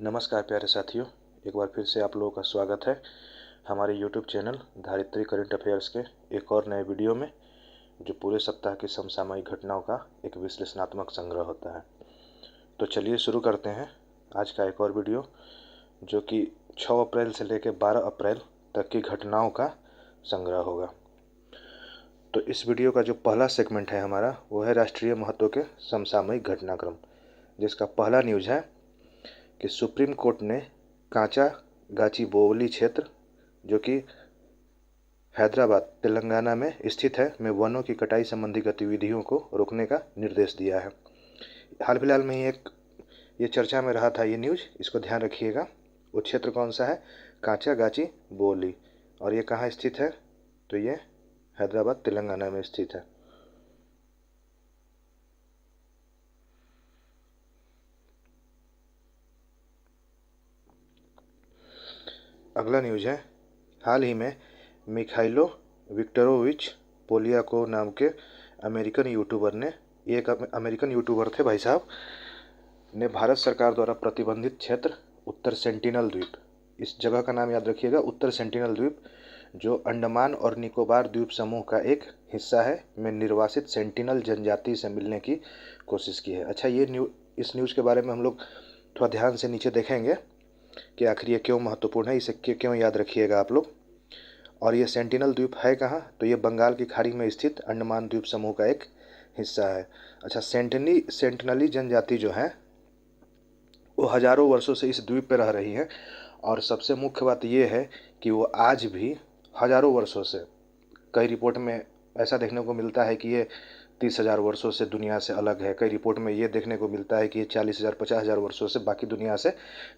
नमस्कार प्यारे साथियों, एक बार फिर से आप लोगों का स्वागत है हमारे YouTube चैनल धारित्री करंट अफेयर्स के एक और नए वीडियो में, जो पूरे सप्ताह की समसामयिक घटनाओं का एक विश्लेषणात्मक संग्रह होता है। तो चलिए शुरू करते हैं आज का एक और वीडियो, जो कि 6 अप्रैल से लेकर 12 अप्रैल तक की घटनाओं का संग्रह होगा। तो इस वीडियो का जो पहला सेगमेंट है हमारा, वो है राष्ट्रीय महत्व के समसामयिक घटनाक्रम, जिसका पहला न्यूज़ है कि सुप्रीम कोर्ट ने कांचा गाचिबोवली क्षेत्र, जो कि हैदराबाद तेलंगाना में स्थित है, में वनों की कटाई संबंधी गतिविधियों को रोकने का निर्देश दिया है। हाल फिलहाल में ही ये चर्चा में रहा था ये न्यूज़, इसको ध्यान रखिएगा। वो क्षेत्र कौन सा है? कांचा गाचिबोवली। और ये कहाँ स्थित है? तो ये हैदराबाद तेलंगाना में स्थित है। अगला न्यूज़ है, हाल ही में मिखाइलो विक्टोरोविच पोलियाकोव नाम के अमेरिकन यूट्यूबर ने, ये एक अमेरिकन यूट्यूबर थे भाई साहब, ने भारत सरकार द्वारा प्रतिबंधित क्षेत्र उत्तर सेंटिनल द्वीप, इस जगह का नाम याद रखिएगा, उत्तर सेंटिनल द्वीप, जो अंडमान और निकोबार द्वीप समूह का एक हिस्सा है, में निर्वासित सेंटिनल जनजाति से मिलने की कोशिश की है। अच्छा, इस न्यूज़ के बारे में हम लोग थोड़ा ध्यान से नीचे देखेंगे कि आखिर ये क्यों महत्वपूर्ण है, इसे क्यों याद रखिएगा आप लोग। और ये सेंटिनल द्वीप है कहाँ? तो ये बंगाल की खाड़ी में स्थित अंडमान द्वीप समूह का एक हिस्सा है। अच्छा, सेंटिनली जनजाति जो है वो हजारों वर्षों से इस द्वीप पर रह रही है, और सबसे मुख्य बात ये है कि वो आज भी हजारों वर्षों से, कई रिपोर्ट में ऐसा देखने को मिलता है कि ये 30,000 वर्षों से दुनिया से अलग है। कई रिपोर्ट में ये देखने को मिलता है कि ये 40,000 50,000 वर्षों से बाकी दुनिया से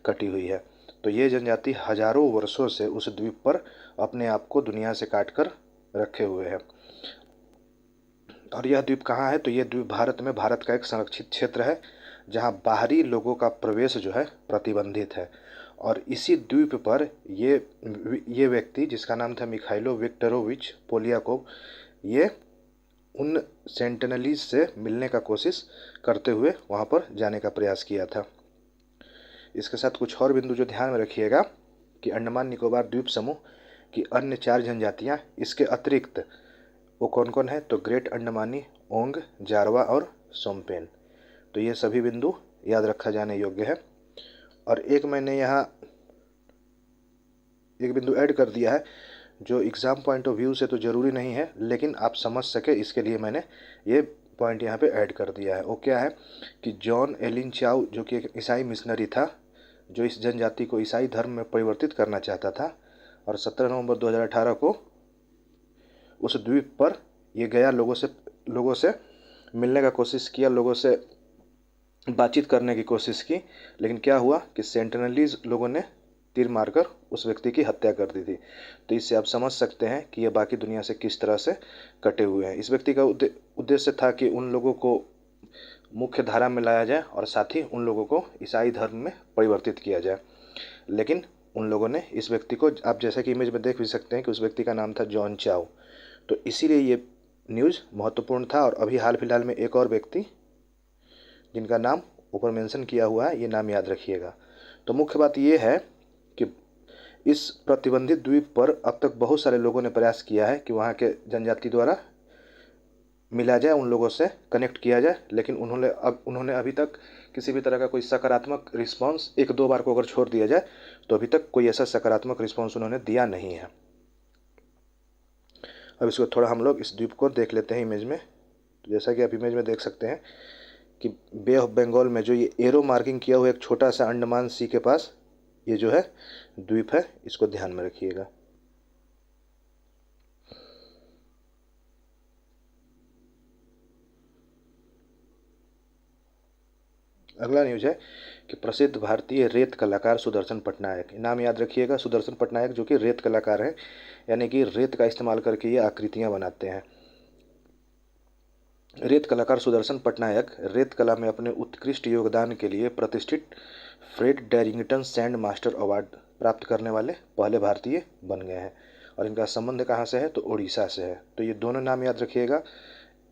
कटी हुई है। तो ये जनजाति हजारों वर्षों से उस द्वीप पर अपने आप को दुनिया से काट कर रखे हुए है। और यह द्वीप कहाँ है? तो ये द्वीप भारत में, भारत का एक संरक्षित क्षेत्र है, जहाँ बाहरी लोगों का प्रवेश जो है प्रतिबंधित है। और इसी द्वीप पर ये व्यक्ति, जिसका नाम था मिखाइलो विक्टोरोविच पोलियाकोव, ये उन सेंटिनलीज से मिलने का कोशिश करते हुए वहाँ पर जाने का प्रयास किया था। इसके साथ कुछ और बिंदु जो ध्यान में रखिएगा कि अंडमान निकोबार द्वीप समूह की अन्य 4 जनजातियाँ इसके अतिरिक्त वो कौन कौन है? तो ग्रेट अंडमानी, ओंग, जारवा और सोमपेन। तो ये सभी बिंदु याद रखा जाने योग्य है। और एक मैंने यहाँ एक बिंदु ऐड कर दिया है, जो एग्ज़ाम पॉइंट ऑफ व्यू से तो ज़रूरी नहीं है, लेकिन आप समझ सके इसके लिए मैंने ये पॉइंट यहाँ पे ऐड कर दिया है। वो क्या है कि जॉन एलिन चाउ, जो कि एक ईसाई मिशनरी था, जो इस जनजाति को ईसाई धर्म में परिवर्तित करना चाहता था, और 17 नवंबर 2018 को उस द्वीप पर ये गया, लोगों से मिलने का कोशिश किया, लोगों से बातचीत करने की कोशिश की, लेकिन क्या हुआ कि सेंटिनलीज लोगों ने तीर मारकर उस व्यक्ति की हत्या कर दी थी। तो इससे आप समझ सकते हैं कि ये बाकी दुनिया से किस तरह से कटे हुए हैं। इस व्यक्ति का उद्देश्य था कि उन लोगों को मुख्य धारा में लाया जाए और साथ ही उन लोगों को ईसाई धर्म में परिवर्तित किया जाए। लेकिन उन लोगों ने इस व्यक्ति को, आप जैसे कि इमेज में देख भी सकते हैं कि उस व्यक्ति का नाम था जॉन चाउ। तो इसीलिए ये न्यूज़ महत्वपूर्ण था। और अभी हाल फिलहाल में एक और व्यक्ति, जिनका नाम ऊपर मेंशन किया हुआ है, ये नाम याद रखिएगा। तो मुख्य बात ये है कि इस प्रतिबंधित द्वीप पर अब तक बहुत सारे लोगों ने प्रयास किया है कि वहाँ के जनजाति द्वारा मिला जाए, उन लोगों से कनेक्ट किया जाए, लेकिन उन्होंने अभी तक किसी भी तरह का कोई सकारात्मक रिस्पांस, एक दो बार को अगर छोड़ दिया जाए तो अभी तक कोई ऐसा सकारात्मक रिस्पांस उन्होंने दिया नहीं है। अब इसको थोड़ा हम लोग इस द्वीप को देख लेते हैं इमेज में। तो जैसा कि आप इमेज में देख सकते हैं कि बे ऑफ बंगाल में जो ये एरो मार्किंग किया हुआ एक छोटा सा अंडमान सी के पास ये जो है द्वीप है, इसको ध्यान में रखिएगा। अगला न्यूज है कि प्रसिद्ध भारतीय रेत कलाकार सुदर्शन पटनायक, नाम याद रखिएगा, सुदर्शन पटनायक, जो कि रेत कलाकार हैं, यानी कि रेत का इस्तेमाल करके ये आकृतियां बनाते हैं। रेत कलाकार सुदर्शन पटनायक रेत कला में अपने उत्कृष्ट योगदान के लिए प्रतिष्ठित फ्रेड डैरिंगटन सैंड मास्टर अवार्ड प्राप्त करने वाले पहले भारतीय बन गए हैं। और इनका संबंध कहाँ से है? तो उड़ीसा से है। तो ये दोनों नाम याद रखिएगा,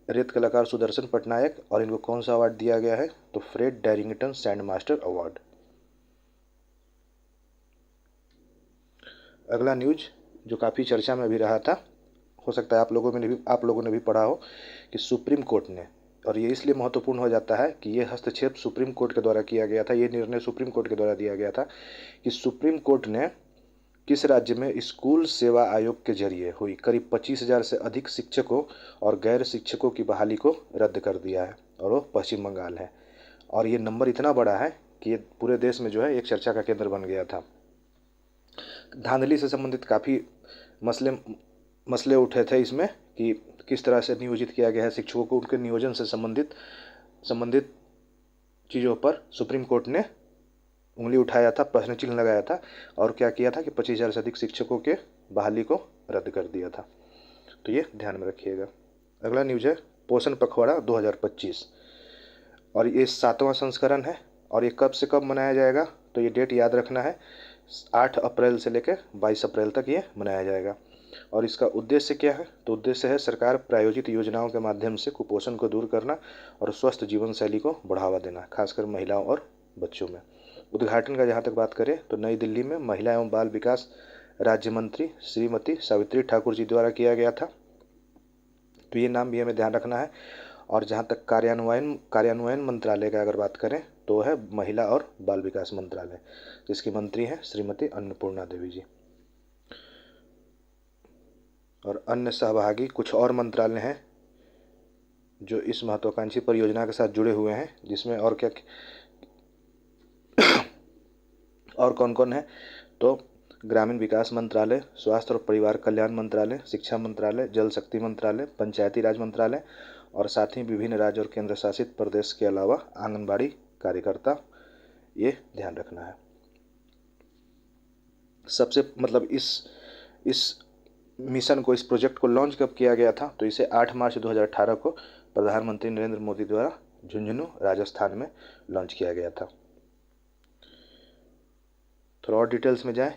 रेत कलाकार सुदर्शन पटनायक, और इनको कौन सा अवार्ड दिया गया है? तो फ्रेड डैरिंगटन सैंड मास्टर अवार्ड। अगला न्यूज जो काफ़ी चर्चा में भी रहा था, हो सकता है आप लोगों ने भी पढ़ा हो कि सुप्रीम कोर्ट ने, और ये इसलिए महत्वपूर्ण हो जाता है कि ये हस्तक्षेप सुप्रीम कोर्ट के द्वारा किया गया था, ये निर्णय सुप्रीम कोर्ट के द्वारा दिया गया था कि सुप्रीम कोर्ट ने किस राज्य में स्कूल सेवा आयोग के जरिए हुई करीब 25,000 से अधिक शिक्षकों और गैर शिक्षकों की बहाली को रद्द कर दिया है, और वो पश्चिम बंगाल है। और ये नंबर इतना बड़ा है कि ये पूरे देश में जो है एक चर्चा का केंद्र बन गया था। धांधली से संबंधित काफ़ी मसले मसले उठे थे इसमें कि किस तरह से नियोजित किया गया है शिक्षकों को, उनके नियोजन से संबंधित चीज़ों पर सुप्रीम कोर्ट ने उंगली उठाया था, प्रश्न चिन्ह लगाया था, और क्या किया था कि 25,000 से अधिक शिक्षकों के बहाली को रद्द कर दिया था। तो ये ध्यान में रखिएगा। अगला न्यूज है पोषण पखवाड़ा 2025, और ये 7वां संस्करण है, और ये कब से कब मनाया जाएगा, तो ये डेट याद रखना है, 8 अप्रैल से लेकर 22 अप्रैल तक ये मनाया जाएगा। और इसका उद्देश्य क्या है, तो उद्देश्य है सरकार प्रायोजित योजनाओं के माध्यम से कुपोषण को दूर करना और स्वस्थ जीवन शैली को बढ़ावा देना, खासकर महिलाओं और बच्चों में। उद्घाटन का जहाँ तक बात करें तो नई दिल्ली में महिला एवं बाल विकास राज्य मंत्री श्रीमती सावित्री ठाकुर जी द्वारा किया गया था। तो ये नाम भी हमें ध्यान रखना है। और जहाँ तक कार्यान्वयन मंत्रालय का अगर बात करें तो है महिला और बाल विकास मंत्रालय, जिसकी मंत्री हैं श्रीमती अन्नपूर्णा देवी जी। और अन्य सहभागी कुछ और मंत्रालय हैं जो इस महत्वाकांक्षी परियोजना के साथ जुड़े हुए हैं, जिसमें और क्या और कौन कौन है, तो ग्रामीण विकास मंत्रालय, स्वास्थ्य और परिवार कल्याण मंत्रालय, शिक्षा मंत्रालय, जल शक्ति मंत्रालय, पंचायती राज मंत्रालय, और साथ ही विभिन्न राज्य और केंद्र शासित प्रदेश के अलावा आंगनबाड़ी कार्यकर्ता, ये ध्यान रखना है। सबसे मतलब इस मिशन को, इस प्रोजेक्ट को लॉन्च कब किया गया था, तो इसे 8 मार्च 2018 को प्रधानमंत्री नरेंद्र मोदी द्वारा झुंझुनू राजस्थान में लॉन्च किया गया था। थोड़ा और डिटेल्स में जाएं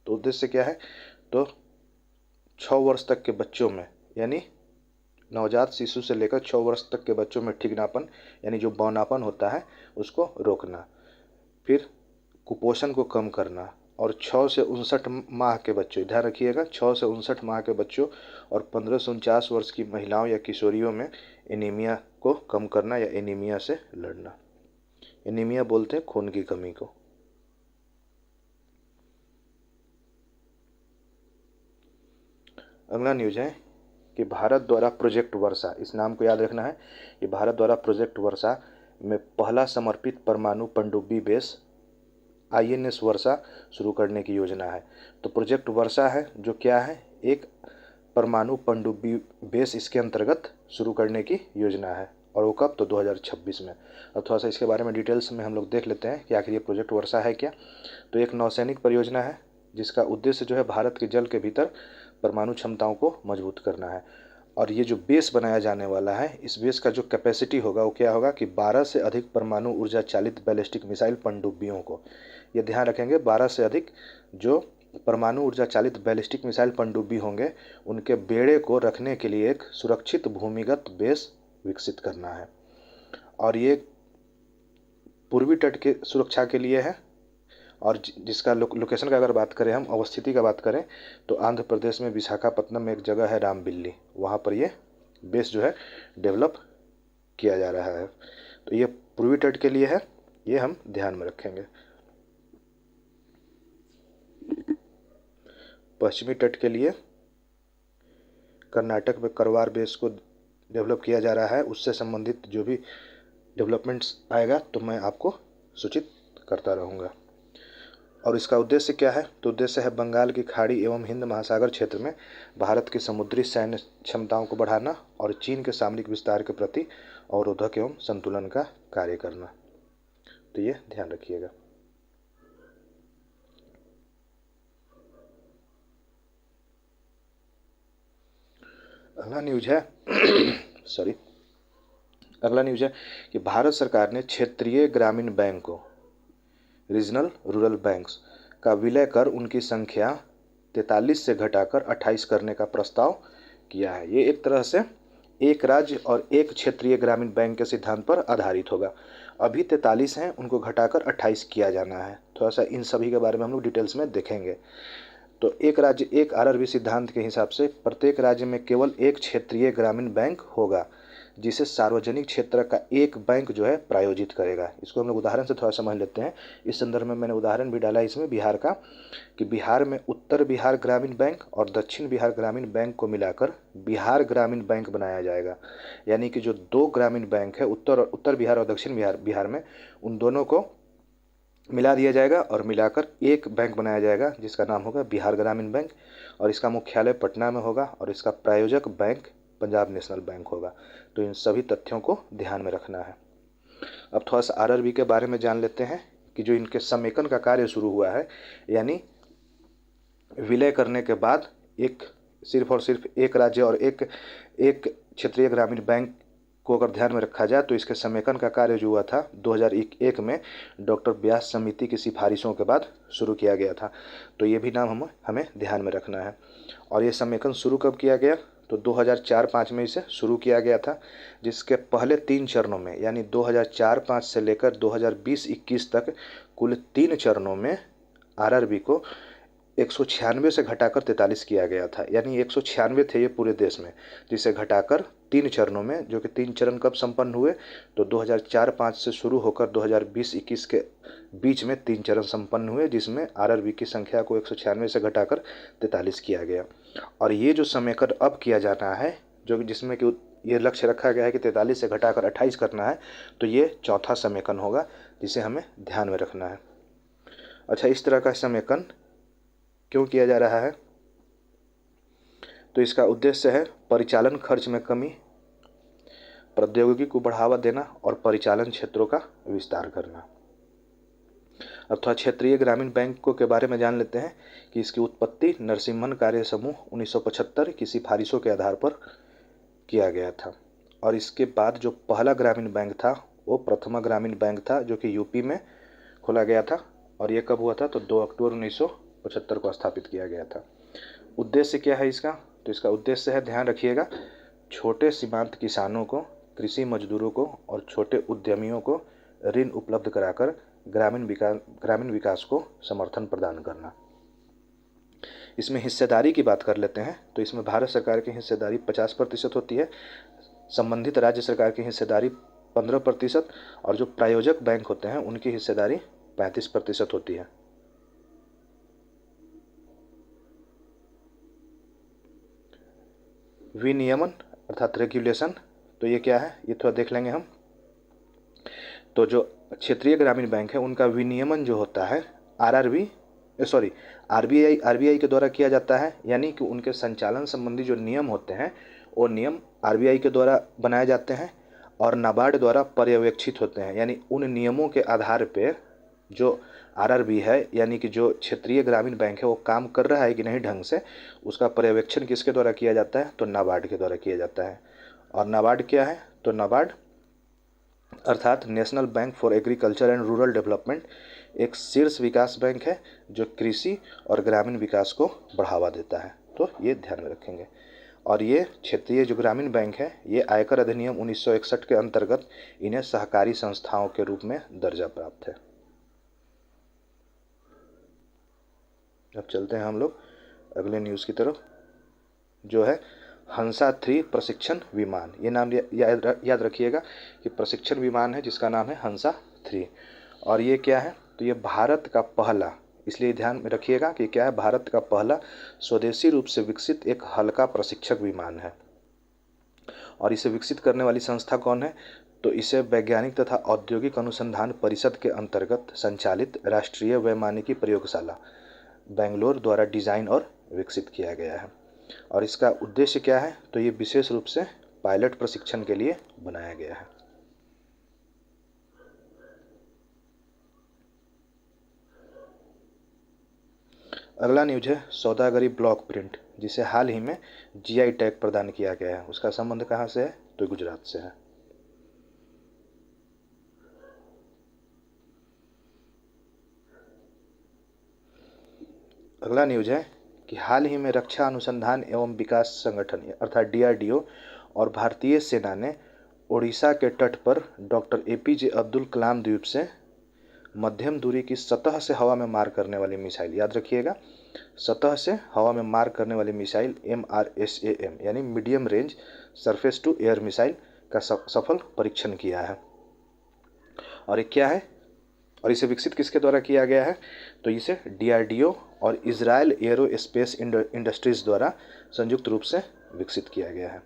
तो उद्देश्य क्या है, तो 6 वर्ष तक के बच्चों में, यानी नवजात शिशु से लेकर 6 वर्ष तक के बच्चों में ठिगनापन यानी जो बौनापन होता है उसको रोकना, फिर कुपोषण को कम करना, और 6 से 59 माह के बच्चों, ध्यान रखिएगा 6 से 59 माह के बच्चों और 15 से 49 वर्ष की महिलाओं या किशोरियों में एनीमिया को कम करना या एनीमिया से लड़ना। एनीमिया बोलते हैं खून की कमी को। अगला न्यूज है कि भारत द्वारा प्रोजेक्ट वर्षा, इस नाम को याद रखना है, कि भारत द्वारा प्रोजेक्ट वर्षा में पहला समर्पित परमाणु पनडुब्बी बेस INS वर्षा शुरू करने की योजना है। तो प्रोजेक्ट वर्षा है जो क्या है, एक परमाणु पनडुब्बी बेस इसके अंतर्गत शुरू करने की योजना है, और वो कब, तो 2026 में। अब थोड़ा सा इसके बारे में डिटेल्स में हम लोग देख लेते हैं कि आखिर ये प्रोजेक्ट वर्षा है क्या। तो एक नौसैनिक परियोजना है जिसका उद्देश्य जो है भारत के जल के भीतर परमाणु क्षमताओं को मजबूत करना है। और ये जो बेस बनाया जाने वाला है, इस बेस का जो कैपेसिटी होगा वो क्या होगा कि 12 से अधिक परमाणु ऊर्जा चालित बैलिस्टिक मिसाइल पनडुब्बियों को, ये ध्यान रखेंगे, 12 से अधिक जो परमाणु ऊर्जा चालित बैलिस्टिक मिसाइल पनडुब्बी होंगे उनके बेड़े को रखने के लिए एक सुरक्षित भूमिगत बेस विकसित करना है। और ये पूर्वी तट के सुरक्षा के लिए है, और जिसका लोकेशन का अगर बात करें, हम अवस्थिति का बात करें, तो आंध्र प्रदेश में विशाखापत्तनम में एक जगह है रामबिल्ली, वहाँ पर ये बेस जो है डेवलप किया जा रहा है। तो ये पूर्वी तट के लिए है, ये हम ध्यान में रखेंगे। पश्चिमी तट के लिए कर्नाटक में करवार बेस को डेवलप किया जा रहा है, उससे संबंधित जो भी डेवलपमेंट्स आएगा तो मैं आपको सूचित करता रहूँगा। और इसका उद्देश्य क्या है, तो उद्देश्य है बंगाल की खाड़ी एवं हिंद महासागर क्षेत्र में भारत की समुद्री सैन्य क्षमताओं को बढ़ाना और चीन के सामरिक विस्तार के प्रति अवरोधक एवं संतुलन का कार्य करना। तो ये ध्यान रखिएगा। अगला न्यूज है कि भारत सरकार ने क्षेत्रीय ग्रामीण बैंकों, रीजनल रूरल बैंक्स का विलय कर उनकी संख्या 43 से घटाकर 28 करने का प्रस्ताव किया है। ये एक तरह से एक राज्य और एक क्षेत्रीय ग्रामीण बैंक के सिद्धांत पर आधारित होगा। अभी 43 हैं, उनको घटाकर 28 किया जाना है। थोड़ा सा इन सभी के बारे में हम लोग डिटेल्स में देखेंगे। तो एक राज्य एक आरआरबी सिद्धांत के हिसाब से प्रत्येक राज्य में केवल एक क्षेत्रीय ग्रामीण बैंक होगा, जिसे सार्वजनिक क्षेत्र का एक बैंक जो है प्रायोजित करेगा। इसको हम लोग उदाहरण से थोड़ा समझ लेते हैं। इस संदर्भ में मैंने उदाहरण भी डाला इसमें बिहार का, कि बिहार में उत्तर बिहार ग्रामीण बैंक और दक्षिण बिहार ग्रामीण बैंक को मिलाकर बिहार ग्रामीण बैंक बनाया जाएगा। यानी कि जो दो ग्रामीण बैंक है उत्तर बिहार और दक्षिण बिहार में, उन दोनों को मिला दिया जाएगा और मिलाकर एक बैंक बनाया जाएगा जिसका नाम होगा बिहार ग्रामीण बैंक, और इसका मुख्यालय पटना में होगा और इसका प्रायोजक बैंक पंजाब नेशनल बैंक होगा। तो इन सभी तथ्यों को ध्यान में रखना है। अब थोड़ा सा आरआरबी के बारे में जान लेते हैं कि जो इनके समेकन का कार्य शुरू हुआ है, यानी विलय करने के बाद सिर्फ और सिर्फ एक राज्य और एक क्षेत्रीय ग्रामीण बैंक को अगर ध्यान में रखा जाए तो इसके समेकन का कार्य जो हुआ था 2001 में डॉक्टर व्यास समिति की सिफारिशों के बाद शुरू किया गया था। तो ये भी नाम हमें ध्यान में रखना है। और ये समेकन शुरू कब किया गया, तो 2004-05 में इसे शुरू किया गया था, जिसके पहले 3 चरणों में, यानी 2004-05 से लेकर 2020-21 तक कुल 3 चरणों में आरआरबी को 196 से घटाकर 43 किया गया था। यानी 196 थे ये पूरे देश में, जिसे घटाकर 3 चरणों में, जो कि 3 चरण कब संपन्न हुए, तो 2004-05 से शुरू होकर 2020-21 के बीच में 3 चरण संपन्न हुए, जिसमें आरआरबी की संख्या को 196 से घटाकर 43 किया गया। और ये जो समेकन अब किया जाना है, जो जिसमें कि ये लक्ष्य रखा गया है कि 43 से घटाकर 28 करना है, तो ये चौथा समेकन होगा जिसे हमें ध्यान में रखना है। अच्छा, इस तरह का समेकन क्यों किया जा रहा है, तो इसका उद्देश्य है परिचालन खर्च में कमी, प्रौद्योगिकी को बढ़ावा देना और परिचालन क्षेत्रों का विस्तार करना। अब थोड़ा क्षेत्रीय ग्रामीण बैंकों के बारे में जान लेते हैं कि इसकी उत्पत्ति नरसिम्हन कार्य समूह 1975 की सिफारिशों के आधार पर किया गया था। और इसके बाद जो पहला ग्रामीण बैंक था वो प्रथमा ग्रामीण बैंक था, जो कि यूपी में खोला गया था। और ये कब हुआ था, तो 2 अक्टूबर 1975 को स्थापित किया गया था। उद्देश्य क्या है इसका, तो इसका उद्देश्य है, ध्यान रखिएगा, छोटे सीमांत किसानों को, कृषि मजदूरों को और छोटे उद्यमियों को ऋण उपलब्ध कराकर ग्रामीण विकास को समर्थन प्रदान करना। इसमें हिस्सेदारी की बात कर लेते हैं, तो इसमें भारत सरकार की हिस्सेदारी 50% होती है, संबंधित राज्य सरकार की हिस्सेदारी 15% और जो प्रायोजक बैंक होते हैं उनकी हिस्सेदारी 35% होती है। विनियमन अर्थात रेगुलेशन, तो ये क्या है, ये थोड़ा देख लेंगे हम। तो जो क्षेत्रीय ग्रामीण बैंक है उनका विनियमन जो होता है आरबीआई के द्वारा किया जाता है। यानी कि उनके संचालन संबंधी जो नियम होते हैं वो नियम आरबीआई के द्वारा बनाए जाते हैं और नाबार्ड द्वारा पर्यवेक्षित होते हैं। यानी उन नियमों के आधार पे जो आरआरबी है, यानी कि जो क्षेत्रीय ग्रामीण बैंक है, वो काम कर रहा है कि नहीं ढंग से, उसका पर्यवेक्षण किसके द्वारा किया जाता है, तो नाबार्ड के द्वारा किया जाता है। और नाबार्ड क्या है, तो नाबार्ड अर्थात national bank for agriculture and rural development एक शीर्ष विकास बैंक है जो कृषि और ग्रामीण विकास को बढ़ावा देता है। तो ये ध्यान में रखेंगे। और ये क्षेत्रीय जो ग्रामीण बैंक है, ये आयकर अधिनियम 1961 के अंतर्गत इन्हें सहकारी संस्थाओं के रूप में दर्जा प्राप्त है। अब चलते हैं हम लोग अगले न्यूज़ की तरफ, जो है हंसा 3 प्रशिक्षण विमान। ये नाम याद रखिएगा कि प्रशिक्षण विमान है जिसका नाम है हंसा 3। और ये क्या है, तो ये भारत का पहला, इसलिए ध्यान में रखिएगा कि क्या है, भारत का पहला स्वदेशी रूप से विकसित एक हल्का प्रशिक्षक विमान है। और इसे विकसित करने वाली संस्था कौन है, तो इसे वैज्ञानिक तथा औद्योगिक अनुसंधान परिषद के अंतर्गत संचालित राष्ट्रीय वैमानिकी प्रयोगशाला बेंगलोर द्वारा डिज़ाइन और विकसित किया गया है। और इसका उद्देश्य क्या है, तो ये विशेष रूप से पायलट प्रशिक्षण के लिए बनाया गया है। अगला न्यूज है सौदागरी ब्लॉक प्रिंट, जिसे हाल ही में जीआई टैग प्रदान किया गया है। उसका संबंध कहाँ से है, तो गुजरात से है। अगला न्यूज है कि हाल ही में रक्षा अनुसंधान एवं विकास संगठन अर्थात डीआरडीओ और भारतीय सेना ने ओडिशा के तट पर डॉक्टर एपीजे अब्दुल कलाम द्वीप से मध्यम दूरी की सतह से हवा में मार करने वाली मिसाइल, याद रखिएगा, सतह से हवा में मार करने वाली मिसाइल MRSAM यानी medium range surface to air missile का सफल परीक्षण किया है। और ये क्या है और इसे विकसित किसके द्वारा किया गया है? तो इसे DRDO और इजराइल एरोस्पेस इंडस्ट्रीज द्वारा संयुक्त रूप से विकसित किया गया है।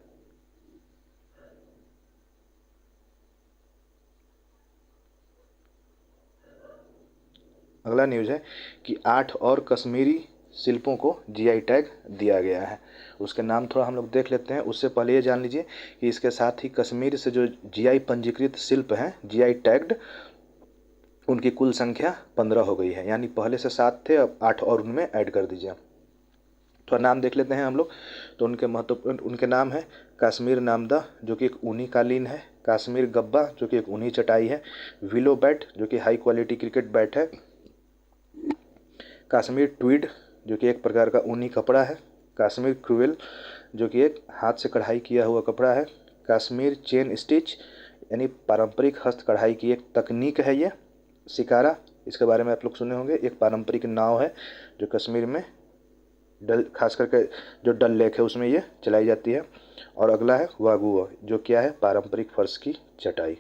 अगला न्यूज़ है कि 8 और कश्मीरी शिल्पों को GI टैग दिया गया है। उसके नाम थोड़ा हम लोग देख लेते हैं। उससे पहले ये जान लीजिए कि इसके साथ ही कश्मीर से जो GI पंजीकृत शिल्प हैं, GI टैग्ड, उनकी कुल संख्या 15 हो गई है। यानी पहले से 7 थे, अब 8 और उनमें ऐड कर दीजिए। तो नाम देख लेते हैं हम लोग। तो उनके महत्वपूर्ण उनके नाम है कश्मीर नामदा जो कि एक ऊनी कालीन है, कश्मीर गब्बा जो कि एक ऊनी चटाई है, विलो बैट जो कि हाई क्वालिटी क्रिकेट बैट है, कश्मीर ट्वीड जो कि एक प्रकार का ऊनी कपड़ा है, कश्मीर क्रूएल जो कि एक हाथ से कढ़ाई किया हुआ कपड़ा है, कश्मीर चेन स्टिच यानी पारंपरिक हस्त कढ़ाई की एक तकनीक है। ये शिकारा, इसके बारे में आप लोग सुने होंगे, एक पारंपरिक नाव है जो कश्मीर में डल खास करके जो डल लेक है उसमें ये चलाई जाती है। और अगला है वागुआ जो क्या है? पारंपरिक फर्श की चटाई।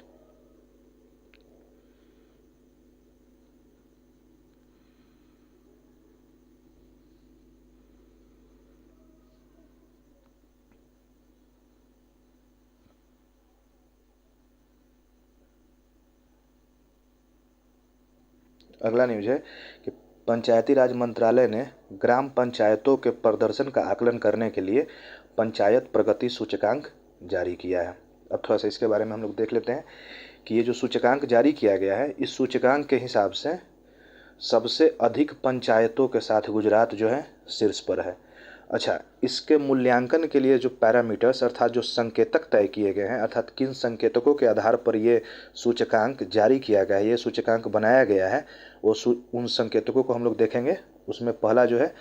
अगला न्यूज है कि पंचायती राज मंत्रालय ने ग्राम पंचायतों के प्रदर्शन का आकलन करने के लिए पंचायत प्रगति सूचकांक जारी किया है। अब थोड़ा सा इसके बारे में हम लोग देख लेते हैं कि ये जो सूचकांक जारी किया गया है, इस सूचकांक के हिसाब से सबसे अधिक पंचायतों के साथ गुजरात जो है शीर्ष पर है। अच्छा, इसके मूल्यांकन के लिए जो पैरामीटर्स अर्थात जो संकेतक तय किए गए हैं, अर्थात किन संकेतकों के आधार पर ये सूचकांक जारी किया गया है, ये सूचकांक बनाया गया है, वो उन संकेतकों को हम लोग देखेंगे। उसमें पहला जो है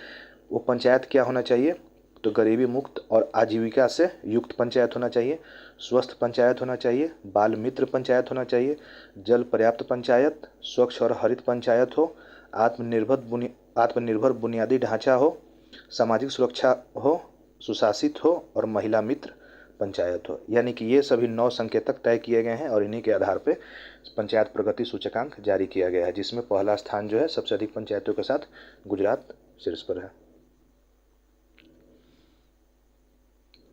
वो पंचायत क्या होना चाहिए? तो गरीबी मुक्त और आजीविका से युक्त पंचायत होना चाहिए, स्वस्थ पंचायत होना चाहिए, बाल मित्र पंचायत होना चाहिए, जल पर्याप्त पंचायत, स्वच्छ और हरित पंचायत हो, आत्मनिर्भर बुनियादी ढांचा हो, सामाजिक सुरक्षा हो, सुशासित हो और महिला मित्र पंचायत हो। यानी कि ये सभी 9 संकेतक तय किए गए हैं और इन्हीं के आधार पे पंचायत प्रगति सूचकांक जारी किया गया है, जिसमें पहला स्थान जो है सबसे अधिक पंचायतों के साथ गुजरात शीर्ष पर है।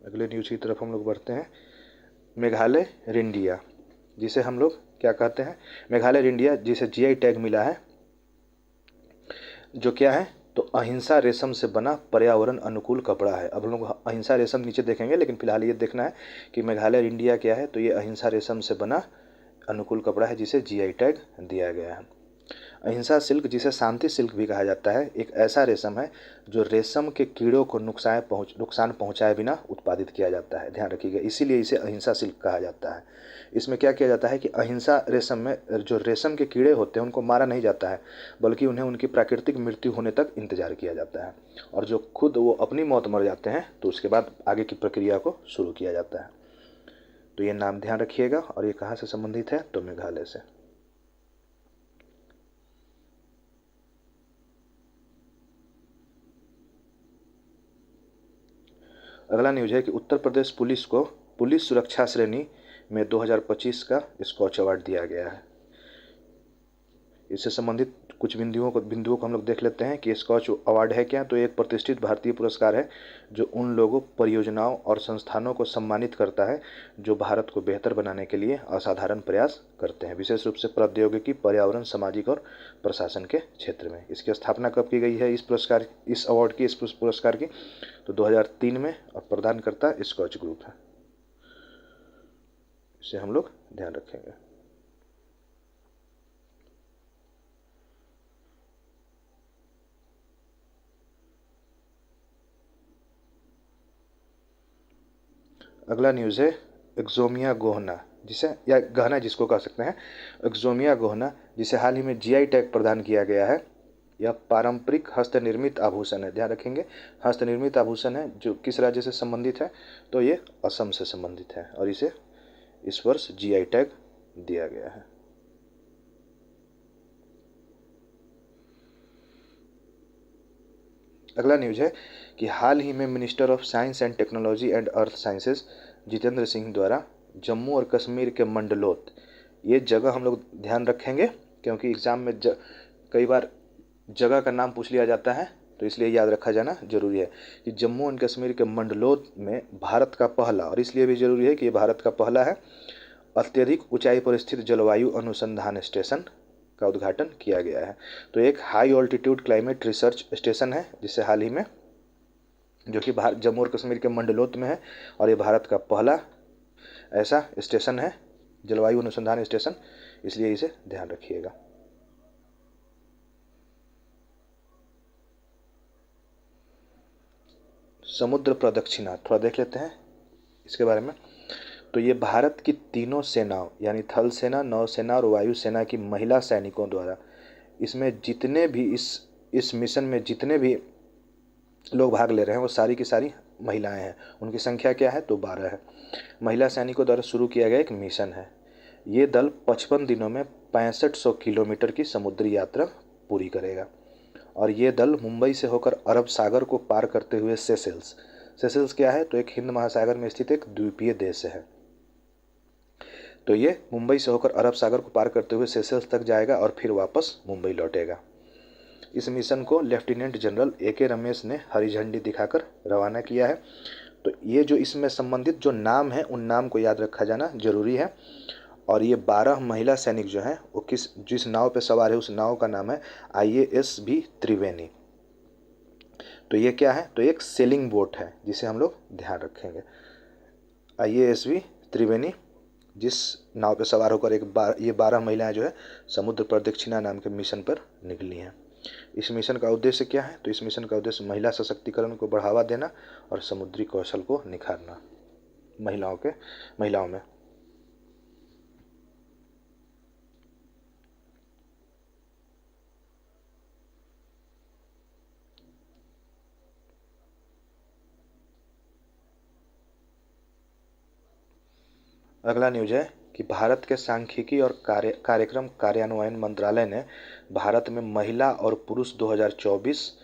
अगले न्यूज़ की तरफ हम लोग बढ़ते हैं। मेघालय रिंडिया, जिसे हम लोग क्या कहते हैं? मेघालय रिंडिया, जिसे GI टैग मिला है, जो क्या है? तो अहिंसा रेशम से बना पर्यावरण अनुकूल कपड़ा है। अब हम लोग अहिंसा रेशम नीचे देखेंगे, लेकिन फिलहाल ये देखना है कि मेघालय इंडिया क्या है। तो ये अहिंसा रेशम से बना अनुकूल कपड़ा है जिसे GI टैग दिया गया है। अहिंसा सिल्क, जिसे शांति सिल्क भी कहा जाता है, एक ऐसा रेशम है जो रेशम के कीड़ों को नुकसान पहुंचाए बिना उत्पादित किया जाता है। ध्यान रखिएगा, इसीलिए इसे अहिंसा सिल्क कहा जाता है। इसमें क्या किया जाता है कि अहिंसा रेशम में जो रेशम के कीड़े होते हैं उनको मारा नहीं जाता है, बल्कि उन्हें उनकी प्राकृतिक मृत्यु होने तक इंतजार किया जाता है। और जो खुद वो अपनी मौत मर जाते हैं तो उसके बाद आगे की प्रक्रिया को शुरू किया जाता है। तो ये नाम ध्यान रखिएगा। और ये कहाँ से संबंधित है? तो मेघालय से। अगला न्यूज है कि उत्तर प्रदेश पुलिस को पुलिस सुरक्षा श्रेणी में 2025 का स्कॉच अवार्ड दिया गया है। इससे संबंधित कुछ बिंदुओं को हम लोग देख लेते हैं कि स्कॉच अवार्ड है क्या। तो एक प्रतिष्ठित भारतीय पुरस्कार है जो उन लोगों, परियोजनाओं और संस्थानों को सम्मानित करता है जो भारत को बेहतर बनाने के लिए असाधारण प्रयास करते हैं, विशेष रूप से प्रौद्योगिकी, पर्यावरण, सामाजिक और प्रशासन के क्षेत्र में। इसकी स्थापना कब की गई है? इस पुरस्कार की तो 2003 में, और प्रदानकर्ता स्कॉच ग्रुप है। इसे हम लोग ध्यान रखेंगे। अगला न्यूज़ है एक्सोमिया गोहना, जिसे या गहना जिसको कह सकते हैं, एक्सोमिया गोहना, जिसे हाल ही में GI टैग प्रदान किया गया है। यह पारंपरिक हस्तनिर्मित आभूषण है। ध्यान रखेंगे, हस्तनिर्मित आभूषण है जो किस राज्य से संबंधित है? तो ये असम से संबंधित है और इसे इस वर्ष GI टैग दिया गया है। अगला न्यूज़ है कि हाल ही में minister of science and technology and earth sciences Jitendra Singh द्वारा जम्मू और कश्मीर के मंडलोत, ये जगह हम लोग ध्यान रखेंगे क्योंकि एग्ज़ाम में कई बार जगह का नाम पूछ लिया जाता है, तो इसलिए याद रखा जाना जरूरी है कि जम्मू एंड कश्मीर के मंडलोत में भारत का पहला, और इसलिए भी जरूरी है कि ये भारत का पहला है, अत्यधिक ऊंचाई पर स्थित जलवायु अनुसंधान स्टेशन का उद्घाटन किया गया है। तो एक high altitude climate research station है जिसे हाल ही में, जो कि जम्मू और कश्मीर के मंडलोत में है, और ये भारत का पहला ऐसा स्टेशन है, जलवायु अनुसंधान स्टेशन, इसलिए इसे ध्यान रखिएगा। समुद्र प्रदक्षिणा थोड़ा देख लेते हैं इसके बारे में। तो ये भारत की तीनों सेनाओं यानी थल सेना, नौसेना और वायुसेना की महिला सैनिकों द्वारा, इसमें जितने भी इस मिशन में जितने भी लोग भाग ले रहे हैं वो सारी की सारी महिलाएं हैं। उनकी संख्या क्या है? तो 12 है। महिला सैनिकों द्वारा शुरू किया गया एक मिशन है। ये दल 55 दिनों में 6500 किलोमीटर की समुद्री यात्रा पूरी करेगा, और ये दल मुंबई से होकर अरब सागर को पार करते हुए सेशेल्स क्या है? तो एक हिंद महासागर में स्थित एक द्वीपीय देश है। तो ये मुंबई से होकर अरब सागर को पार करते हुए सेशेल्स तक जाएगा और फिर वापस मुंबई लौटेगा। इस मिशन को लेफ्टिनेंट जनरल AK रमेश ने हरी झंडी दिखाकर रवाना किया है। तो ये जो इसमें संबंधित जो नाम है उन नाम को याद रखा जाना जरूरी है। और ये 12 महिला सैनिक जो हैं वो जिस नाव पे सवार है उस नाव का नाम है IASV त्रिवेणी। तो ये क्या है? तो एक सेलिंग बोट है जिसे हम लोग ध्यान रखेंगे। IASV त्रिवेणी जिस नाव पे सवार होकर ये 12 महिलाएं जो है समुद्र प्रदक्षिणा नाम के मिशन पर निकली हैं। इस मिशन का उद्देश्य क्या है? तो इस मिशन का उद्देश्य महिला सशक्तिकरण को बढ़ावा देना और समुद्री कौशल को निखारना महिलाओं में। अगला न्यूज है कि भारत के सांख्यिकी और कार्यक्रम कार्यान्वयन मंत्रालय ने भारत में महिला और पुरुष 2024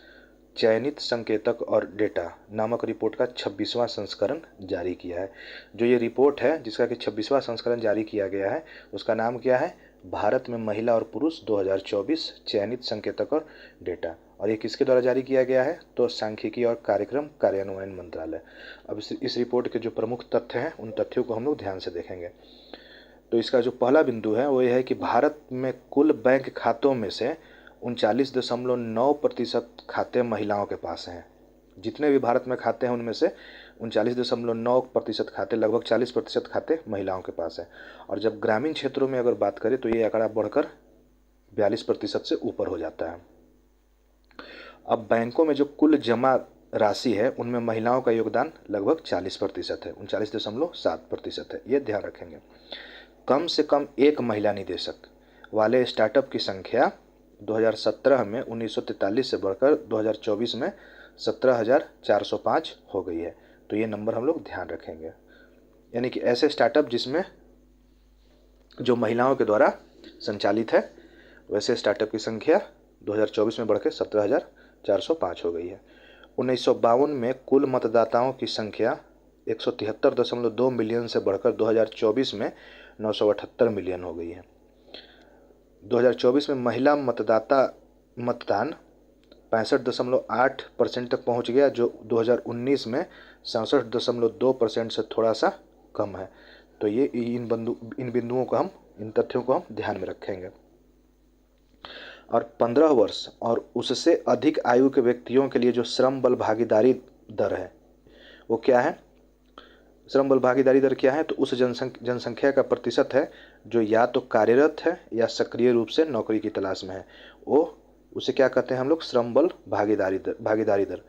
चयनित संकेतक और डेटा नामक रिपोर्ट का 26वां संस्करण जारी किया है। जो ये रिपोर्ट है जिसका कि 26वां संस्करण जारी किया गया है उसका नाम क्या है? भारत में महिला और पुरुष 2024 चयनित संकेतक और डेटा। और ये किसके द्वारा जारी किया गया है? तो सांख्यिकी और कार्यक्रम कार्यान्वयन मंत्रालय। अब इस रिपोर्ट के जो प्रमुख तथ्य हैं उन तथ्यों को हम लोग ध्यान से देखेंगे। तो इसका जो पहला बिंदु है वो ये है कि भारत में कुल बैंक खातों में से 39.9% खाते महिलाओं के पास हैं। जितने भी भारत में खाते हैं उनमें से 39.9% खाते, लगभग 40% खाते महिलाओं के पास है। और जब ग्रामीण क्षेत्रों में अगर बात करें तो ये आंकड़ा बढ़कर 42% से ऊपर हो जाता है। अब बैंकों में जो कुल जमा राशि है उनमें महिलाओं का योगदान लगभग 40% है, 39.7% है। ये ध्यान रखेंगे। कम से कम एक महिला निदेशक वाले स्टार्टअप की संख्या 2017 में 1943 से बढ़कर 2024 में 17,405 हो गई है। तो ये नंबर हम लोग ध्यान रखेंगे। यानी कि ऐसे स्टार्टअप जिसमें जो महिलाओं के द्वारा संचालित है वैसे स्टार्टअप की संख्या 2024 में बढ़ के 17,405 हो गई है। 1952 में कुल मतदाताओं की संख्या 173.2 मिलियन से बढ़कर 2024 में 978 मिलियन हो गई है। 2024 में महिला मतदान 65.8% तक पहुंच गया, जो 2019 में 67.2% से थोड़ा सा कम है। तो ये इन बिंदुओं को इन तथ्यों को हम ध्यान में रखेंगे। और 15 वर्ष और उससे अधिक आयु के व्यक्तियों के लिए जो श्रम बल भागीदारी दर है वो क्या है? श्रम बल भागीदारी दर क्या है? तो उस जनसंख्या का प्रतिशत है जो या तो कार्यरत है या सक्रिय रूप से नौकरी की तलाश में है। उसे क्या कहते हैं हम लोग? श्रम बल भागीदारी दर।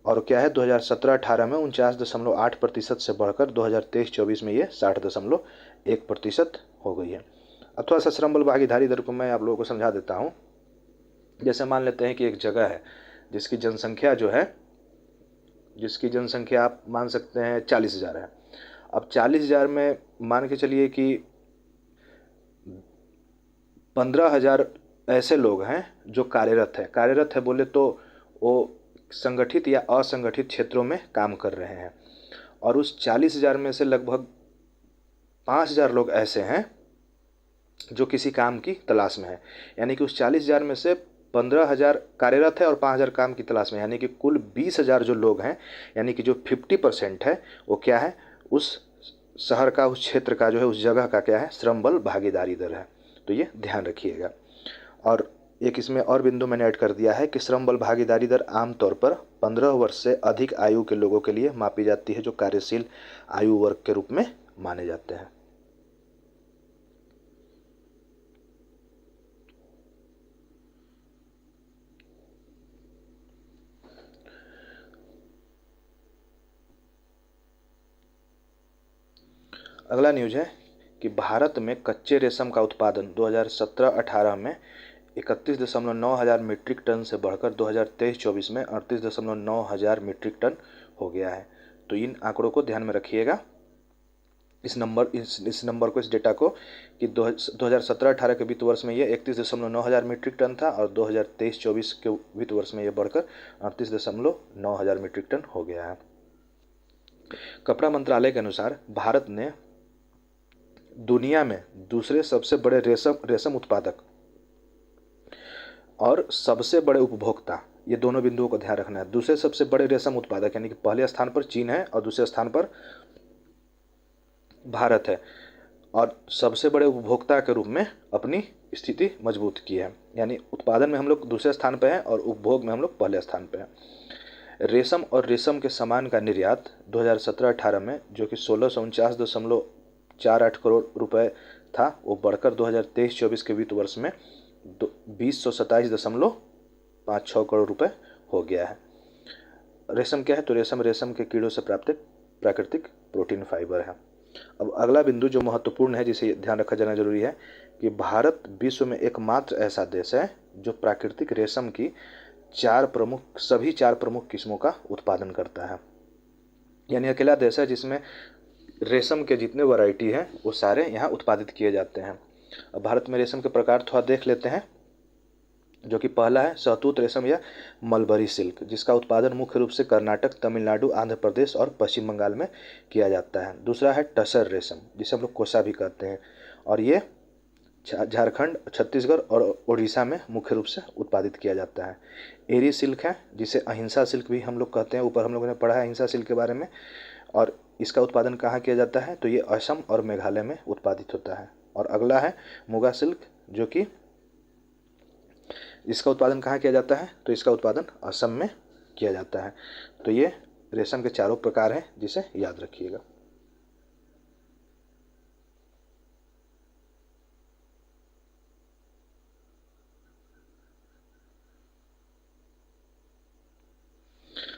और क्या है? 2017-18 में 49.8% से बढ़कर 2023-24 में ये 60.1% हो गई है। अब थोड़ा सा श्रम बल भागीदारी दर को मैं आप लोगों को समझा देता हूँ। जैसे मान लेते हैं कि एक जगह है जिसकी जनसंख्या आप मान सकते हैं 40,000 है। अब 40,000 में मान के चलिए कि 15,000 ऐसे लोग हैं जो कार्यरत है बोले तो वो संगठित या असंगठित क्षेत्रों में काम कर रहे हैं। और उस 40,000 में से लगभग 5,000 लोग ऐसे हैं जो किसी काम की तलाश में है। यानी कि उस 40,000 में से 15,000 कार्यरत है और 5,000 काम की तलाश में, यानी कि कुल 20,000 जो लोग हैं, यानी कि जो 50% है, वो क्या है, उस शहर का, उस क्षेत्र का जो है, उस जगह का क्या है, श्रम बल भागीदारी दर है। तो ये ध्यान रखिएगा। और एक इसमें और बिंदु मैंने ऐड कर दिया है कि श्रम बल भागीदारी दर आमतौर पर 15 वर्ष से अधिक आयु के लोगों के लिए मापी जाती है, जो कार्यशील आयु वर्ग के रूप में माने जाते हैं। अगला न्यूज है कि भारत में कच्चे रेशम का उत्पादन 2017-18 में 31.9 हज़ार मीट्रिक टन से बढ़कर 2023-24 में 38.9 हज़ार मीट्रिक टन हो गया है। तो इन आंकड़ों को ध्यान में रखिएगा, इस नंबर को, इस डेटा को, कि 2017-18 के वित्त वर्ष में ये 31.9 हज़ार मीट्रिक टन था और 2023-24 के वित्त वर्ष में ये बढ़कर 38.9 हज़ार मीट्रिक टन हो गया है। कपड़ा मंत्रालय के अनुसार भारत ने दुनिया में दूसरे सबसे बड़े रेशम उत्पादक और सबसे बड़े उपभोक्ता, ये दोनों बिंदुओं को ध्यान रखना है। दूसरे सबसे बड़े रेशम उत्पादक यानी कि पहले स्थान पर चीन है और दूसरे स्थान पर भारत है, और सबसे बड़े उपभोक्ता के रूप में अपनी स्थिति मजबूत की है। यानी उत्पादन में हम लोग दूसरे स्थान पर हैं और उपभोग में हम लोग पहले स्थान पर हैं। रेशम और रेशम के सामान का निर्यात 2017-18 में, जो कि 1649.48 करोड़ रुपए था, वो बढ़कर 2023-24 के वित्त वर्ष में 2027.56 करोड़ रुपए हो गया है। रेशम क्या है, तो रेशम के कीड़ों से प्राप्त प्राकृतिक प्रोटीन फाइबर है। अब अगला बिंदु जो महत्वपूर्ण है, जिसे ध्यान रखा जाना जरूरी है, कि भारत विश्व में एकमात्र ऐसा देश है जो प्राकृतिक रेशम की सभी चार प्रमुख किस्मों का उत्पादन करता है। यानी अकेला देश है जिसमें रेशम के जितने वैरायटी हैं वो सारे यहाँ उत्पादित किए जाते हैं। अब भारत में रेशम के प्रकार थोड़ा देख लेते हैं, जो कि पहला है शहतूत रेशम या मलबरी सिल्क, जिसका उत्पादन मुख्य रूप से कर्नाटक, तमिलनाडु, आंध्र प्रदेश और पश्चिम बंगाल में किया जाता है। दूसरा है टसर रेशम, जिसे हम लोग कोसा भी कहते हैं, और ये झारखंड, छत्तीसगढ़ और उड़ीसा में मुख्य रूप से उत्पादित किया जाता है। एरी सिल्क है, जिसे अहिंसा सिल्क भी हम लोग कहते हैं, ऊपर हम लोगों ने पढ़ा है अहिंसा सिल्क के बारे में, और इसका उत्पादन कहाँ किया जाता है, तो ये असम और मेघालय में उत्पादित होता है। और अगला है मुगा सिल्क, जो कि इसका उत्पादन कहाँ किया जाता है, तो इसका उत्पादन असम में किया जाता है। तो ये रेशम के चारों प्रकार हैं, जिसे याद रखिएगा।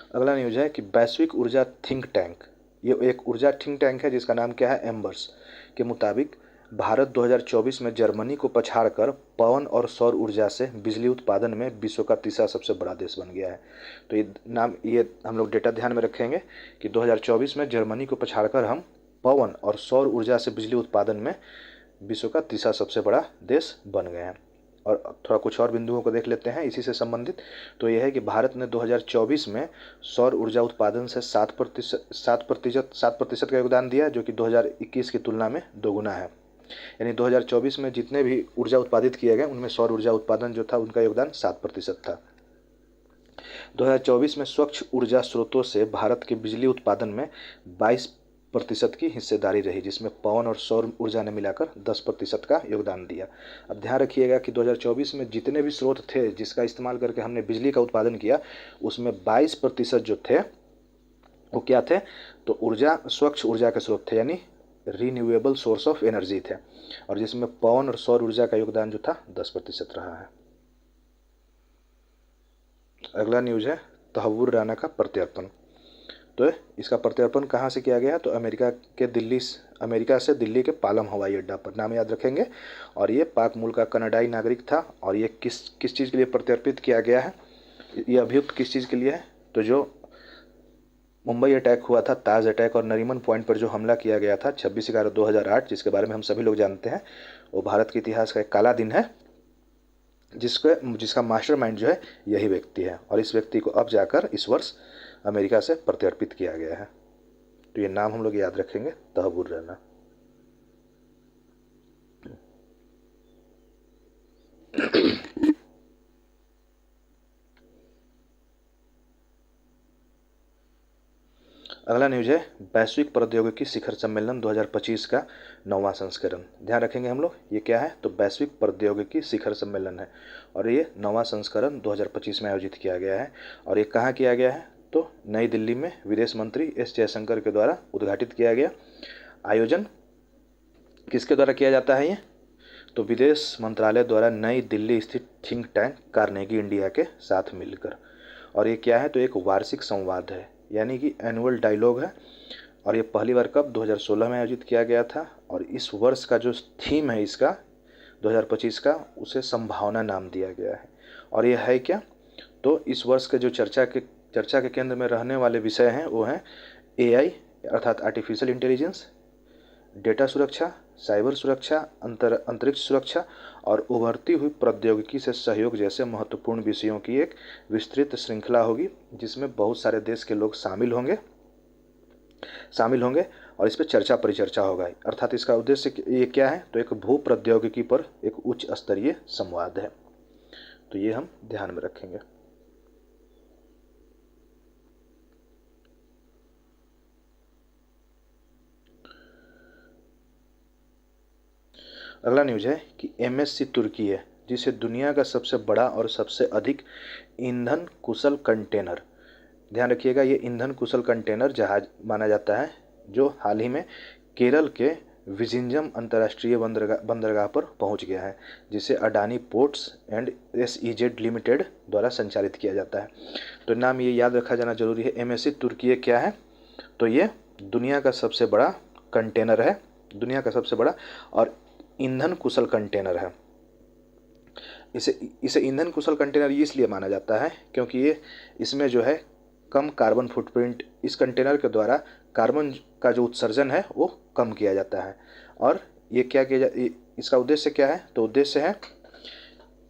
अगला न्यूज है कि वैश्विक ऊर्जा थिंक टैंक, ये एक ऊर्जा थिंक टैंक है जिसका नाम क्या है, एम्बर्स, के मुताबिक भारत 2024 में जर्मनी को पछाड़कर पवन और सौर ऊर्जा से बिजली उत्पादन में विश्व का तीसरा सबसे बड़ा देश बन गया है। तो ये हम लोग डेटा ध्यान में रखेंगे कि 2024 में जर्मनी को पछाड़कर हम पवन और सौर ऊर्जा से बिजली उत्पादन में विश्व का तीसरा सबसे बड़ा देश बन गए हैं। और थोड़ा कुछ और बिंदुओं को देख लेते हैं इसी से संबंधित। तो यह है कि भारत ने 2024 में सौर ऊर्जा उत्पादन से 7% का योगदान दिया, जो कि 2021 की तुलना में दोगुना है। यानी 2024 में जितने भी ऊर्जा उत्पादित किए गए उनमें सौर ऊर्जा उत्पादन जो था उनका योगदान 7% था। 2024 में स्वच्छ ऊर्जा स्रोतों से भारत के बिजली उत्पादन में 22% की हिस्सेदारी रही, जिसमें पवन और सौर ऊर्जा ने मिलाकर 10% का योगदान दिया। अब ध्यान रखिएगा कि 2024 में जितने भी स्रोत थे जिसका इस्तेमाल करके हमने बिजली का उत्पादन किया, उसमें 22% जो थे वो क्या थे, तो स्वच्छ ऊर्जा के स्रोत थे, यानी रीन्यूएबल सोर्स ऑफ एनर्जी थे, और जिसमें पवन और सौर ऊर्जा का योगदान जो था 10% रहा है। अगला न्यूज है तहव्वुर राना का प्रत्यर्पण। तो इसका प्रत्यर्पण कहाँ से किया गया है, तो अमेरिका से दिल्ली के पालम हवाई अड्डा पर, नाम याद रखेंगे। और ये पाक मूल का कनाडाई नागरिक था। और ये किस चीज़ के लिए प्रत्यर्पित किया गया है, ये अभियुक्त किस चीज़ के लिए है, तो जो मुंबई अटैक हुआ था, ताज अटैक और नरीमन पॉइंट पर जो हमला किया गया था 26/11/2008, जिसके बारे में हम सभी लोग जानते हैं, वो भारत के इतिहास का एक काला दिन है। जिसका मास्टरमाइंड जो है यही व्यक्ति है, और इस व्यक्ति को अब जाकर इस वर्ष अमेरिका से प्रत्यर्पित किया गया है। तो ये नाम हम लोग याद रखेंगे, तहबुर रैना। अगला न्यूज है वैश्विक प्रौद्योगिकी शिखर सम्मेलन 2025 का 9वां संस्करण। ध्यान रखेंगे हम लोग, ये क्या है, तो वैश्विक प्रौद्योगिकी शिखर सम्मेलन है, और ये 9वां संस्करण 2025 में आयोजित किया गया है। और ये कहाँ किया गया है, तो नई दिल्ली में विदेश मंत्री एस जयशंकर के द्वारा उद्घाटित किया गया। आयोजन किसके द्वारा किया जाता है ये, तो विदेश मंत्रालय द्वारा नई दिल्ली स्थित थिंक टैंक कार्नेगी इंडिया के साथ मिलकर। और ये क्या है, तो एक वार्षिक संवाद है, यानी कि एनुअल डायलॉग है। और ये पहली बार कब 2016 में आयोजित किया गया था। और इस वर्ष का जो थीम है इसका 2025 का, उसे संभावना नाम दिया गया है। और ये है क्या, तो इस वर्ष के जो चर्चा के केंद्र में रहने वाले विषय हैं वो हैं एआई अर्थात आर्टिफिशियल इंटेलिजेंस, डेटा सुरक्षा, साइबर सुरक्षा, अंतरिक्ष सुरक्षा और उभरती हुई प्रौद्योगिकी से सहयोग जैसे महत्वपूर्ण विषयों की एक विस्तृत श्रृंखला होगी, जिसमें बहुत सारे देश के लोग शामिल होंगे और इस पर चर्चा परिचर्चा होगा। अर्थात इसका उद्देश्य ये क्या है, तो एक भू प्रौद्योगिकी पर एक उच्च स्तरीय संवाद है। तो ये हम ध्यान में रखेंगे। अगला न्यूज है कि एमएससी तुर्की है, जिसे दुनिया का सबसे बड़ा और सबसे अधिक ईंधन कुशल कंटेनर, ध्यान रखिएगा, ये ईंधन कुशल कंटेनर जहाज माना जाता है, जो हाल ही में केरल के विजिंजम अंतर्राष्ट्रीय बंदरगाह पर पहुंच गया है, जिसे Adani ports and SEZ limited द्वारा संचालित किया जाता है। तो नाम ये याद रखा जाना जरूरी है। एमएससी तुर्की क्या है, तो ये दुनिया का सबसे बड़ा कंटेनर है, दुनिया का सबसे बड़ा और ईंधन कुशल कंटेनर है। इसे ईंधन कुशल कंटेनर इसलिए माना जाता है क्योंकि ये इसमें जो है कम कार्बन फुटप्रिंट, इस कंटेनर के द्वारा कार्बन का जो उत्सर्जन है वो कम किया जाता है। और ये क्या इसका उद्देश्य क्या है, तो उद्देश्य है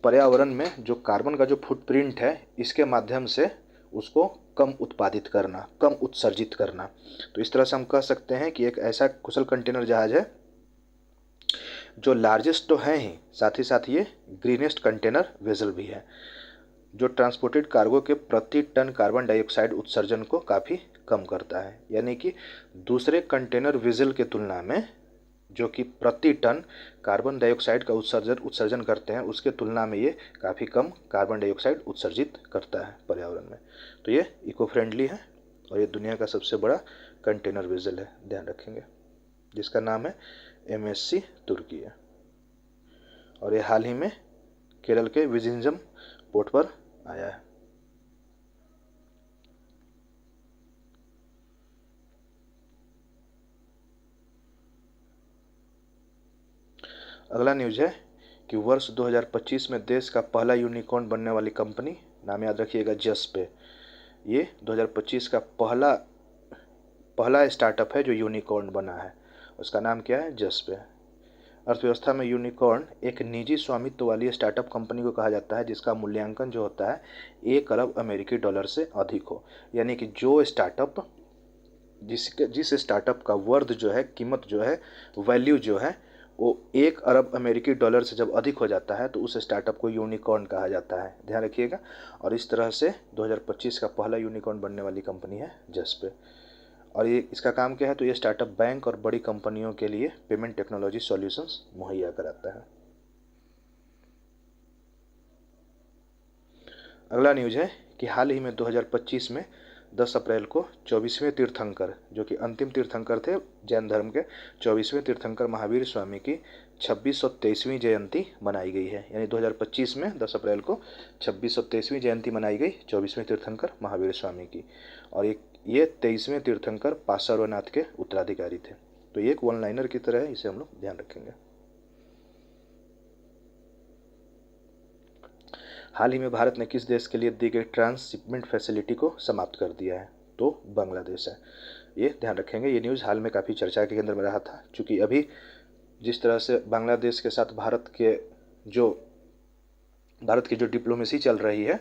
पर्यावरण में जो कार्बन का जो फुटप्रिंट है इसके माध्यम से उसको कम उत्पादित करना, कम उत्सर्जित करना। तो इस तरह से हम कह सकते हैं कि एक ऐसा कुशल कंटेनर जहाज है जो लार्जेस्ट तो है ही, साथ ही साथ ये ग्रीनेस्ट कंटेनर वेसल भी है, जो ट्रांसपोर्टेड कार्गो के प्रति टन कार्बन डाइऑक्साइड उत्सर्जन को काफ़ी कम करता है। यानी कि दूसरे कंटेनर वेसल के तुलना में जो कि प्रति टन कार्बन डाइऑक्साइड का उत्सर्जन करते हैं, उसके तुलना में ये काफ़ी कम कार्बन डाइऑक्साइड उत्सर्जित करता है पर्यावरण में। तो ये इको फ्रेंडली है और ये दुनिया का सबसे बड़ा कंटेनर वेसल है, ध्यान रखेंगे, जिसका नाम है एमएससी तुर्की है। और ये हाल ही में केरल के विजिंजम पोर्ट पर आया है। अगला न्यूज है कि वर्ष 2025 में देश का पहला यूनिकॉर्न बनने वाली कंपनी, नाम याद रखिएगा जसपे, ये 2025 का पहला स्टार्टअप है जो यूनिकॉर्न बना है। उसका नाम क्या है, जसपे। अर्थव्यवस्था में यूनिकॉर्न एक निजी स्वामित्व वाली स्टार्टअप कंपनी को कहा जाता है जिसका मूल्यांकन जो होता है 1 अरब अमेरिकी डॉलर से अधिक हो। यानी कि जो स्टार्टअप जिस स्टार्टअप का वर्थ जो है, कीमत जो है, वैल्यू जो है वो 1 अरब अमेरिकी डॉलर से जब अधिक हो जाता है तो उस स्टार्टअप को यूनिकॉर्न कहा जाता है, ध्यान रखिएगा। और इस तरह से 2025 का पहला यूनिकॉर्न बनने वाली कंपनी है जसपे। और ये इसका काम क्या है, तो ये स्टार्टअप बैंक और बड़ी कंपनियों के लिए पेमेंट टेक्नोलॉजी सॉल्यूशंस मुहैया कराता है। अगला न्यूज है कि हाल ही में 2025 में 10 अप्रैल को 24वें तीर्थंकर, जो कि अंतिम तीर्थंकर थे जैन धर्म के, 24वें तीर्थंकर महावीर स्वामी की 2623वीं जयंती मनाई गई है। यानी 2025 में 10 अप्रैल को 2623वीं जयंती मनाई गई 24वें तीर्थंकर महावीर स्वामी की। और ये 23वें तीर्थंकर पार्श्वनाथ के उत्तराधिकारी थे। तो ये एक वन लाइनर की तरह है, इसे हम लोग ध्यान रखेंगे। हाल ही में भारत ने किस देश के लिए दी गई ट्रांसशिपमेंट फैसिलिटी को समाप्त कर दिया है, तो बांग्लादेश है। ये ध्यान रखेंगे, ये न्यूज़ हाल में काफ़ी चर्चा के केंद्र में रहा था, क्योंकि अभी जिस तरह से बांग्लादेश के साथ भारत के जो भारत की जो डिप्लोमेसी चल रही है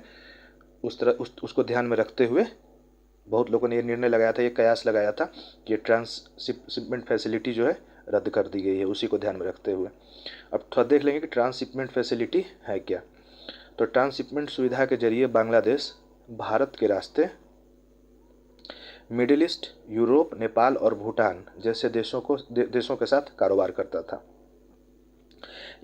उसको ध्यान में रखते हुए बहुत लोगों ने ये निर्णय लगाया था, ये कयास लगाया था कि ये ट्रांसशिपमेंट फैसिलिटी जो है रद्द कर दी गई है, उसी को ध्यान में रखते हुए। अब थोड़ा देख लेंगे कि ट्रांसशिपमेंट फैसिलिटी है क्या। तो ट्रांसशिपमेंट सुविधा के जरिए बांग्लादेश भारत के रास्ते मिडिल ईस्ट, यूरोप, नेपाल और भूटान जैसे देशों के साथ कारोबार करता था।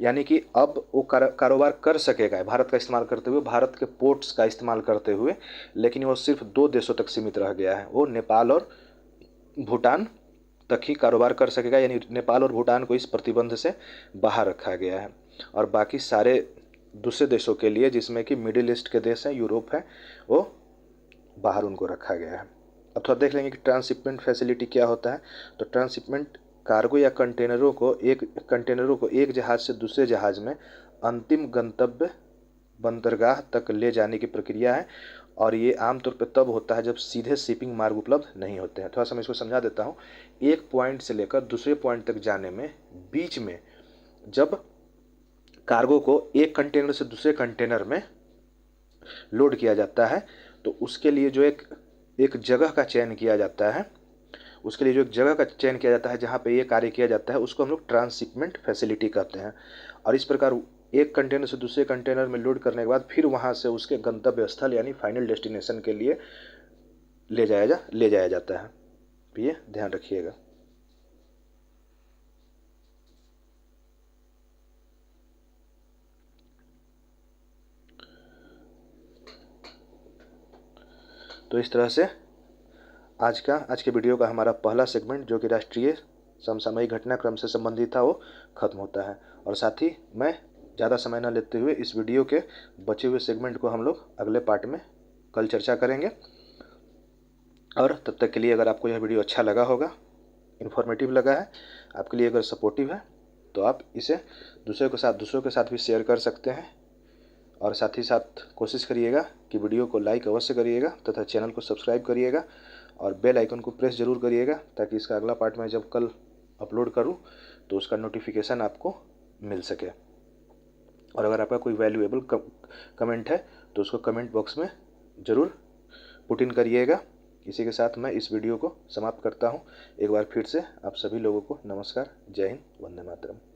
यानी कि अब वो कारोबार कर सकेगा भारत का इस्तेमाल करते हुए, भारत के पोर्ट्स का इस्तेमाल करते हुए, लेकिन वो सिर्फ 2 देशों तक सीमित रह गया है। वो नेपाल और भूटान तक ही कारोबार कर सकेगा, यानी नेपाल और भूटान को इस प्रतिबंध से बाहर रखा गया है। और बाकी सारे दूसरे देशों के लिए, जिसमें कि मिडिल ईस्ट के देश हैं, यूरोप है, वो बाहर उनको रखा गया है। अब थोड़ा देख लेंगे कि ट्रांसशिपमेंट फैसिलिटी क्या होता है। तो ट्रांसशिपमेंट कार्गो या कंटेनरों को एक जहाज़ से दूसरे जहाज़ में अंतिम गंतव्य बंदरगाह तक ले जाने की प्रक्रिया है, और ये आमतौर पर तब होता है जब सीधे शिपिंग मार्ग उपलब्ध नहीं होते हैं। थोड़ा सा मैं इसको समझा देता हूँ। एक पॉइंट से लेकर दूसरे पॉइंट तक जाने में बीच में जब कार्गो को एक कंटेनर से दूसरे कंटेनर में लोड किया जाता है, तो उसके लिए जो एक जगह का चयन किया जाता है, जहाँ पे ये कार्य किया जाता है, उसको हम लोग ट्रांसशिपमेंट फैसिलिटी कहते हैं। और इस प्रकार एक कंटेनर से दूसरे कंटेनर में लोड करने के बाद फिर वहाँ से उसके गंतव्य स्थल यानी फाइनल डेस्टिनेशन के लिए ले जाया जाता है। तो ये ध्यान रखिएगा। तो इस तरह से आज के वीडियो का हमारा पहला सेगमेंट, जो कि राष्ट्रीय समसामयिक घटनाक्रम से संबंधित था, वो खत्म होता है। और साथ ही मैं ज़्यादा समय न लेते हुए इस वीडियो के बचे हुए सेगमेंट को हम लोग अगले पार्ट में कल चर्चा करेंगे। और तब तक के लिए अगर आपको यह वीडियो अच्छा लगा होगा, इन्फॉर्मेटिव लगा है, आपके लिए अगर सपोर्टिव है, तो आप इसे दूसरों के साथ भी शेयर कर सकते हैं। और साथ ही साथ कोशिश करिएगा कि वीडियो को लाइक अवश्य करिएगा तथा चैनल को सब्सक्राइब करिएगा और बेल आइकन को प्रेस जरूर करिएगा, ताकि इसका अगला पार्ट मैं जब कल अपलोड करूं तो उसका नोटिफिकेशन आपको मिल सके। और अगर आपका कोई वैल्यूएबल कमेंट है तो उसको कमेंट बॉक्स में ज़रूर पुट इन करिएगा। इसी के साथ मैं इस वीडियो को समाप्त करता हूं। एक बार फिर से आप सभी लोगों को नमस्कार, जय हिंद, वंदे मातरम।